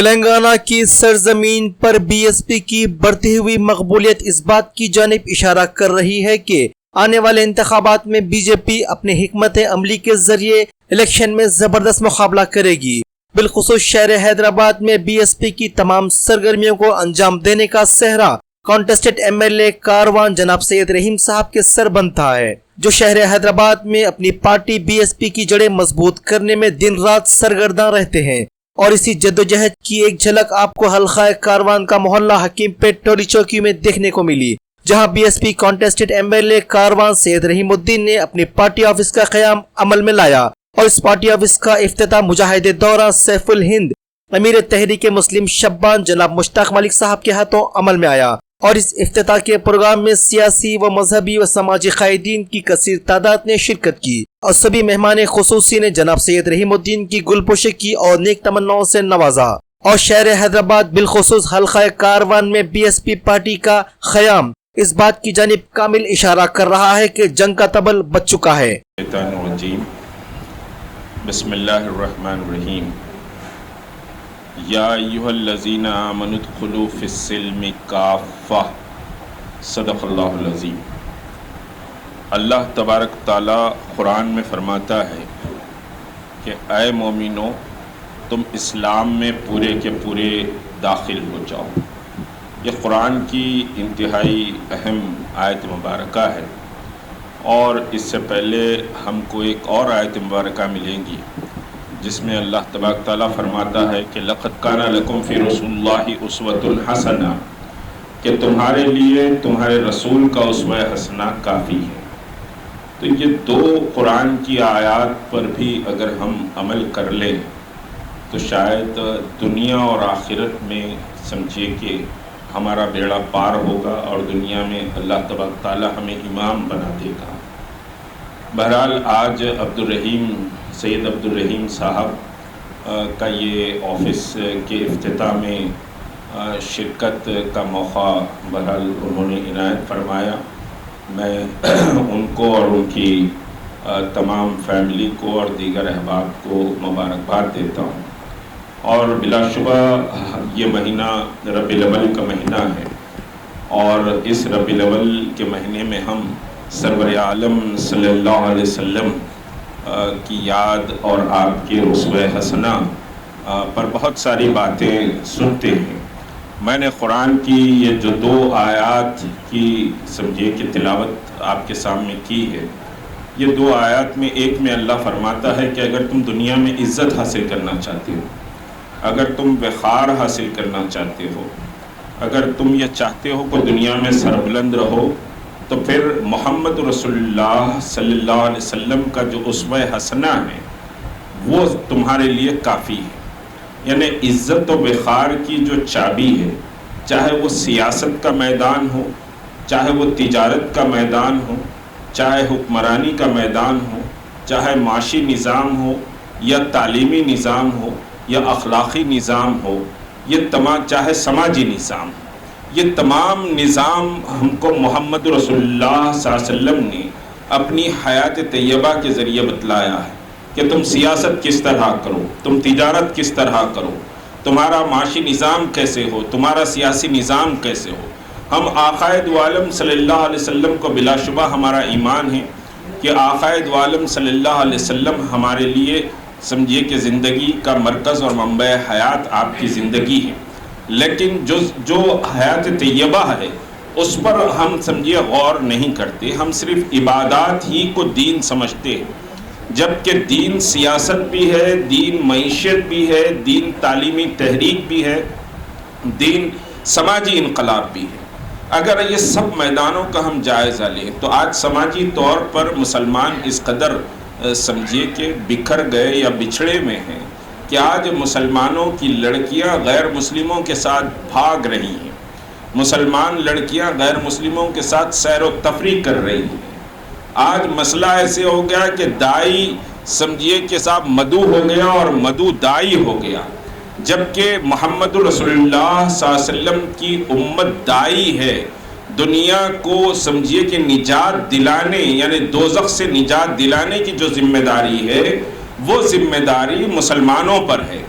تلنگانہ کی سرزمین پر be S پی کی بڑھتی ہوئی مقبولیت اس بات کی جانب اشارہ کر رہی ہے کہ آنے والے انتخابات میں بی جے پی اپنی حکمت عملی کے ذریعے الیکشن میں زبردست مقابلہ کرے گی۔ بالخصوص شہر حیدرآباد میں بی ایس پی کی تمام سرگرمیوں کو انجام دینے کا سہرا کانٹسٹڈ ایم ایل اے کاروان جناب سید رحیم صاحب کے سر بنتا ہے، جو شہر حیدرآباد میں اپنی پارٹی بی ایس پی کی جڑیں مضبوط کرنے میں دن رات سرگرداں رہتے ہیں۔ اور اسی جدوجہد کی ایک جھلک آپ کو حلقہ کاروان کا محلہ حکیم پیٹ ٹولی چوکی میں دیکھنے کو ملی، جہاں B S P contested M L A Karwan Syed رحیم الدین نے اپنی پارٹی آفس کا قیام عمل میں لایا اور اس پارٹی آفس کا افتتاح مجاہد دورہ سیف الہند امیر تحریک مسلم شبان جناب مشتاق ملک صاحب کے ہاتھوں عمل میں آیا، اور اس افتتاح کے پروگرام میں سیاسی و مذہبی و سماجی قائدین کی کثیر تعداد نے شرکت کی اور سبھی مہمان خصوصی نے جناب سید رحیم الدین کی گل پوشی کی اور نیک تمناؤں سے نوازا۔ اور شہر حیدرآباد بالخصوص حلقہ کاروان میں بی ایس پی پارٹی کا قیام اس بات کی جانب کامل اشارہ کر رہا ہے کہ جنگ کا طبل بج چکا ہے۔ بسم اللہ الرحمن الرحیم۔ یا ایھا الذین آمنوا ادخلوا فی السلم کافہ، صدق اللہ العظیم۔ اللہ تبارک تعالی قرآن میں فرماتا ہے کہ اے مومنو، تم اسلام میں پورے کے پورے داخل ہو جاؤ۔ یہ قرآن کی انتہائی اہم آیت مبارکہ ہے، اور اس سے پہلے ہم کو ایک اور آیت مبارکہ ملیں گی جس میں اللہ تبارک تعالیٰ فرماتا ہے کہ لَقَدْ كَانَ لَكُمْ فِي رَسُولِ اللَّهِ أُسْوَةٌ حَسَنَةٌ، کہ تمہارے لیے تمہارے رسول کا اسوہ حسنہ کافی ہے۔ تو یہ دو قرآن کی آیات پر بھی اگر ہم عمل کر لیں تو شاید دنیا اور آخرت میں سمجھیے کہ ہمارا بیڑا پار ہوگا، اور دنیا میں اللہ تبارک تعالیٰ ہمیں امام بنا دے گا۔ بہرحال آج سید عبدالرحیم صاحب کا یہ آفس کے افتتاح میں شرکت کا موقع بہرحال انہوں نے عنایت فرمایا۔ میں ان کو اور ان کی تمام فیملی کو اور دیگر احباب کو مبارکباد دیتا ہوں، اور بلا شبہ یہ مہینہ ربیع الاول کا مہینہ ہے، اور اس ربیع الاول کے مہینے میں ہم سرور عالم صلی اللہ علیہ وسلم کی یاد اور آپ کے اسوہ حسنہ پر بہت ساری باتیں سنتے ہیں۔ میں نے قرآن کی یہ جو دو آیات کی سمجھیے کہ تلاوت آپ کے سامنے کی ہے، یہ دو آیات میں ایک میں اللہ فرماتا ہے کہ اگر تم دنیا میں عزت حاصل کرنا چاہتے ہو، اگر تم وقار حاصل کرنا چاہتے ہو، اگر تم یہ چاہتے ہو کہ دنیا میں سربلند رہو، تو پھر محمد رسول اللہ صلی اللہ علیہ وسلم کا جو اسوہ حسنہ ہے وہ تمہارے لیے کافی ہے۔ یعنی عزت و وقار کی جو چابی ہے، چاہے وہ سیاست کا میدان ہو، چاہے وہ تجارت کا میدان ہو، چاہے حکمرانی کا میدان ہو، چاہے معاشی نظام ہو یا تعلیمی نظام ہو یا اخلاقی نظام ہو، یہ تمام چاہے سماجی نظام ہو، یہ تمام نظام ہم کو محمد رسول اللہ صلی اللہ علیہ وسلم نے اپنی حیات طیبہ کے ذریعے بتلایا ہے کہ تم سیاست کس طرح کرو، تم تجارت کس طرح کرو، تمہارا معاشی نظام کیسے ہو، تمہارا سیاسی نظام کیسے ہو۔ ہم آقائے دو عالم صلی اللہ علیہ وسلم کو بلا شبہ ہمارا ایمان ہے کہ آقائے دو عالم صلی اللہ علیہ وسلم ہمارے لیے سمجھیے کہ زندگی کا مرکز اور منبع حیات آپ کی زندگی ہے، لیکن جو حیات طیبہ ہے اس پر ہم سمجھیے غور نہیں کرتے، ہم صرف عبادات ہی کو دین سمجھتے ہیں، جبکہ دین سیاست بھی ہے، دین معیشت بھی ہے، دین تعلیمی تحریک بھی ہے، دین سماجی انقلاب بھی ہے۔ اگر یہ سب میدانوں کا ہم جائزہ لیں تو آج سماجی طور پر مسلمان اس قدر سمجھیے کہ بکھر گئے یا بچھڑے میں ہیں کہ آج مسلمانوں کی لڑکیاں غیر مسلموں کے ساتھ بھاگ رہی ہیں، مسلمان لڑکیاں غیر مسلموں کے ساتھ سیر و تفریح کر رہی ہیں۔ آج مسئلہ ایسے ہو گیا کہ دائی سمجھیے کہ صاحب مدعو ہو گیا اور مدعو دائی ہو گیا، جبکہ محمد رسول اللہ صلی اللہ علیہ وسلم کی امت دائی ہے۔ دنیا کو سمجھیے کہ نجات دلانے یعنی دوزخ سے نجات دلانے کی جو ذمہ داری ہے وہ ذمہ داری مسلمانوں پر ہے۔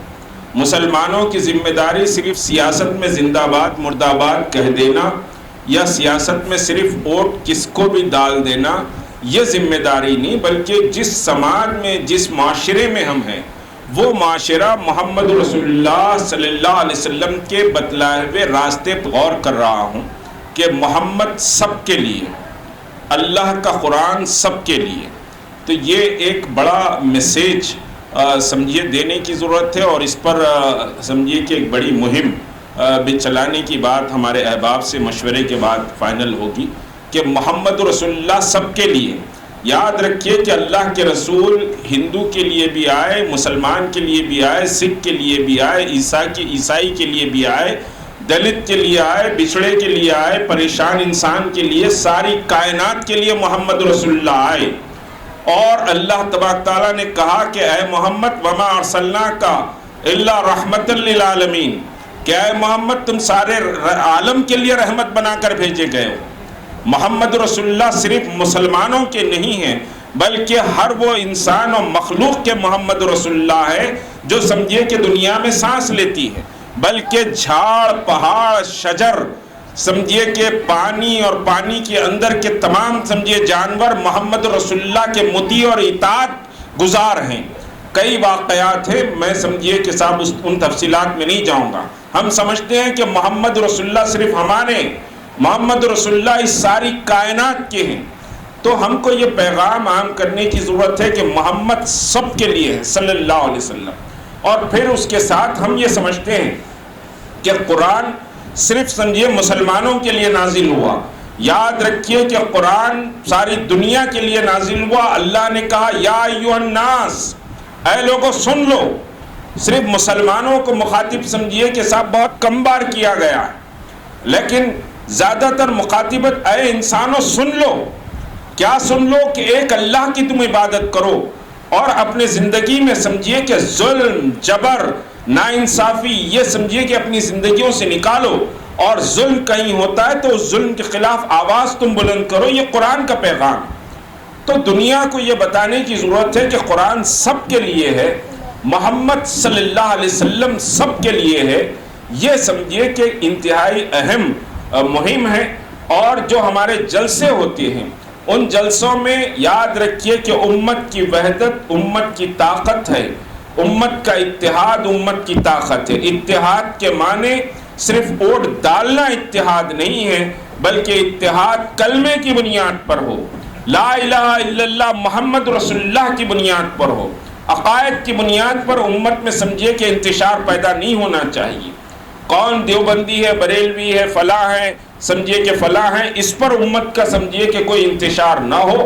مسلمانوں کی ذمہ داری صرف سیاست میں زندہ باد مردہ آباد کہہ دینا یا سیاست میں صرف ووٹ کس کو بھی ڈال دینا یہ ذمہ داری نہیں، بلکہ جس سماج میں جس معاشرے میں ہم ہیں وہ معاشرہ محمد رسول اللہ صلی اللہ علیہ وسلم کے بتلائے ہوئے راستے پر غور کر رہا ہوں کہ محمد سب کے لیے، اللہ کا قرآن سب کے لیے. تو یہ ایک بڑا میسیج سمجھیے دینے کی ضرورت ہے، اور اس پر سمجھیے کہ ایک بڑی مہم بھی چلانے کی بات ہمارے احباب سے مشورے کے بعد فائنل ہوگی کہ محمد رسول اللہ سب کے لیے. یاد رکھیے کہ اللہ کے رسول ہندو کے لیے بھی آئے، مسلمان کے لیے بھی آئے، سکھ کے لیے بھی آئے، عیسائی کے لیے بھی آئے، دلت کے لیے آئے، بچھڑے کے لیے آئے، پریشان انسان کے لیے، ساری کائنات کے لیے محمد رسول اللہ آئے. اور اللہ تبارک تعالیٰ نے کہا کہ اے محمد وما ارسلناک الا رحمت للعالمین، کہ اے محمد تم سارے عالم کے لیے رحمت بنا کر بھیجے گئے ہو. محمد رسول اللہ صرف مسلمانوں کے نہیں ہیں بلکہ ہر وہ انسان اور مخلوق کے محمد رسول اللہ ہے جو سمجھیے کہ دنیا میں سانس لیتی ہے، بلکہ جھاڑ پہاڑ شجر سمجھیے کہ پانی اور پانی کے اندر کے تمام سمجھیے جانور محمد رسول اللہ کے مطیع اور اطاعت گزار ہیں. کئی واقعات ہیں، میں سمجھیے کہ صاحب ان تفصیلات میں نہیں جاؤں گا. ہم سمجھتے ہیں کہ محمد رسول اللہ صرف ہمارے، محمد رسول اللہ اس ساری کائنات کے ہیں. تو ہم کو یہ پیغام عام کرنے کی ضرورت ہے کہ محمد سب کے لیے ہے صلی اللہ علیہ وسلم. اور پھر اس کے ساتھ ہم یہ سمجھتے ہیں کہ قرآن صرف سمجھیے مسلمانوں کے لیے نازل ہوا. یاد رکھیے کہ قرآن ساری دنیا کے لیے نازل ہوا. اللہ نے کہا یا ایھا الناس، اے لوگوں سن لو. صرف مسلمانوں کو مخاطب سمجھیے کہ صاحب بہت کم بار کیا گیا ہے، لیکن زیادہ تر مخاطبت اے انسانوں سن لو. کیا سن لو؟ کہ ایک اللہ کی تم عبادت کرو اور اپنے زندگی میں سمجھیے کہ ظلم جبر ناانصافی یہ سمجھیے کہ اپنی زندگیوں سے نکالو، اور ظلم کہیں ہوتا ہے تو اس ظلم کے خلاف آواز تم بلند کرو. یہ قرآن کا پیغام. تو دنیا کو یہ بتانے کی ضرورت ہے کہ قرآن سب کے لیے ہے، محمد صلی اللہ علیہ وسلم سب کے لیے ہے. یہ سمجھیے کہ انتہائی اہم مہم ہے. اور جو ہمارے جلسے ہوتے ہیں ان جلسوں میں یاد رکھیے کہ امت کی وحدت امت کی طاقت ہے، امت کا اتحاد امت کی طاقت ہے. اتحاد کے معنی صرف ووٹ ڈالنا اتحاد نہیں ہے، بلکہ اتحاد کلمے کی بنیاد پر ہو، لا الہ الا اللہ محمد رسول اللہ کی بنیاد پر ہو. عقائد کی بنیاد پر امت میں سمجھیے کہ انتشار پیدا نہیں ہونا چاہیے. کون دیوبندی ہے، بریلوی ہے، فلاں ہے سمجھیے کہ فلاں ہے، اس پر امت کا سمجھیے کہ کوئی انتشار نہ ہو.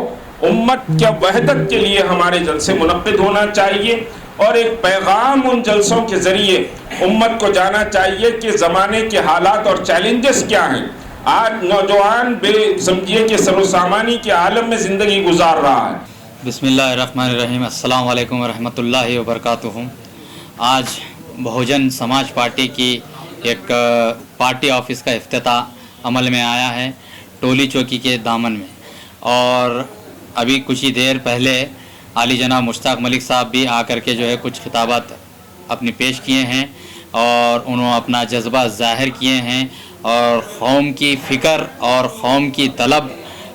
امت کے وحدت کے لیے ہمارے جلسے منعقد ہونا چاہیے، اور ایک پیغام ان جلسوں کے ذریعے امت کو جانا چاہیے کہ زمانے کے حالات اور چیلنجز کیا ہیں. آج نوجوان بے سمجھیے کہ سر و سامانی کے عالم میں زندگی گزار رہا ہے. بسم اللہ الرحمن الرحیم. السلام علیکم ورحمۃ اللہ وبرکاتہ. آج بہوجن سماج پارٹی کی ایک پارٹی آفس کا افتتاح عمل میں آیا ہے ٹولی چوکی کے دامن میں، اور ابھی کچھ ہی دیر پہلے عالی جناب مشتاق ملک صاحب بھی آ کر کے جو ہے کچھ خطابات اپنی پیش کیے ہیں، اور انہوں اپنا جذبہ ظاہر کیے ہیں، اور قوم کی فکر اور قوم کی طلب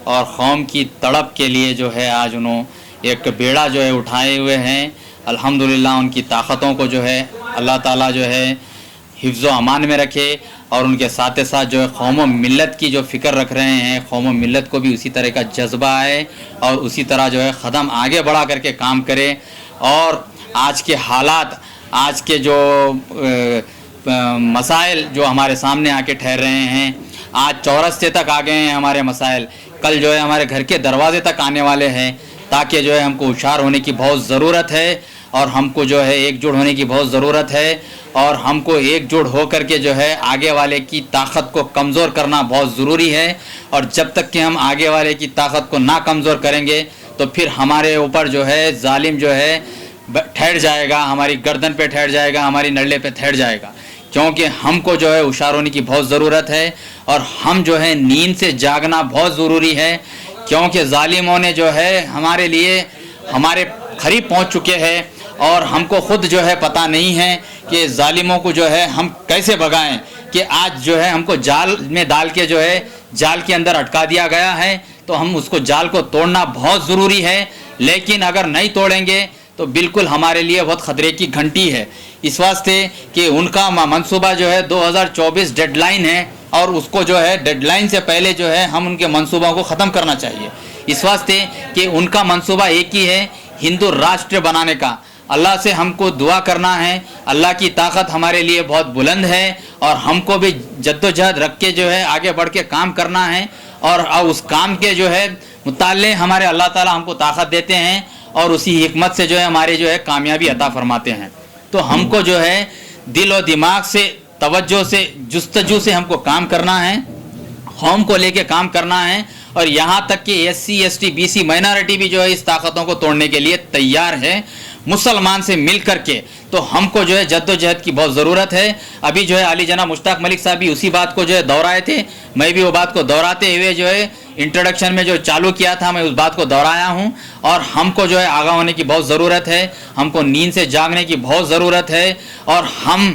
اور قوم کی تڑپ کے لیے جو ہے آج انہوں ایک بیڑا جو ہے اٹھائے ہوئے ہیں. الحمدللہ ان کی طاقتوں کو جو ہے اللہ تعالیٰ جو ہے حفظ و امان میں رکھے، اور ان کے ساتھ ساتھ جو ہے قوم و ملت کی جو فکر رکھ رہے ہیں، قوم و ملت کو بھی اسی طرح کا جذبہ ہے اور اسی طرح جو ہے قدم آگے بڑھا کر کے کام کرے. اور آج کے حالات، آج کے جو مسائل جو ہمارے سامنے آ کے ٹھہر رہے ہیں، آج چورستے تک آ گئے ہیں ہمارے مسائل، کل جو ہے ہمارے گھر کے دروازے تک آنے والے ہیں، تاکہ جو ہے ہم کو ہوشیار ہونے کی بہت ضرورت ہے، اور ہم کو جو ہے ایک جٹ ہونے کی بہت ضرورت ہے، اور ہم کو ایک جٹ ہو کر کے جو ہے آگے والے کی طاقت کو کمزور کرنا بہت ضروری ہے. اور جب تک کہ ہم آگے والے کی طاقت کو نہ کمزور کریں گے تو پھر ہمارے اوپر جو ہے ظالم جو ہے ٹھہر جائے گا، ہماری گردن پہ ٹھہر جائے گا، ہماری نرلے پہ ٹھہر جائے گا. کیونکہ ہم کو جو ہے ہوشیار ہونے کی بہت ضرورت ہے، اور ہم جو ہے نیند سے جاگنا بہت ضروری ہے، کیونکہ ظالموں نے جو ہے ہمارے لیے ہمارے قریب پہنچ چکے ہیں، اور ہم کو خود جو ہے پتہ نہیں ہے کہ ظالموں کو جو ہے ہم کیسے بھگائیں، کہ آج جو ہے ہم کو جال میں ڈال کے جو ہے جال کے اندر اٹکا دیا گیا ہے، تو ہم اس کو جال کو توڑنا بہت ضروری ہے، لیکن اگر نہیں توڑیں گے تو بالکل ہمارے لیے بہت خطرے کی گھنٹی ہے، اس واسطے کہ ان کا منصوبہ جو ہے 2024 ڈیڈ لائن ہے، اور اس کو جو ہے ڈیڈ لائن سے پہلے جو ہے ہم ان کے منصوبوں کو ختم کرنا چاہیے، اس واسطے کہ ان کا منصوبہ ایک ہی ہے، ہندو راشٹر بنانے کا۔ اللہ سے ہم کو دعا کرنا ہے، اللہ کی طاقت ہمارے لیے بہت بلند ہے، اور ہم کو بھی جدوجہد رکھ کے جو ہے آگے بڑھ کے کام کرنا ہے، اور اس کام کے جو ہے متعلق ہمارے اللہ تعالیٰ ہم کو طاقت دیتے ہیں، اور اسی حکمت سے جو ہے ہماری جو ہے کامیابی عطا فرماتے ہیں۔ تو ہم کو جو ہے دل و دماغ سے، توجہ سے، جستجو سے ہم کو کام کرنا ہے، قوم کو لے کے کام کرنا ہے، اور یہاں تک کہ SC ST BC مائنارٹی بھی جو ہے اس طاقتوں کو توڑنے کے لیے تیار ہے مسلمان سے مل کر کے۔ تو ہم کو جو ہے جد و جہد کی بہت ضرورت ہے۔ ابھی جو ہے علی جناب مشتاق ملک صاحب بھی اسی بات کو جو ہے دہرائے تھے، میں بھی وہ بات کو دہراتے ہوئے جو ہے انٹروڈکشن میں جو چالو کیا تھا میں اس بات کو دہرایا ہوں، اور ہم کو جو ہے آگاہ ہونے کی بہت ضرورت ہے، ہم کو نیند سے جاگنے کی بہت ضرورت ہے، اور ہم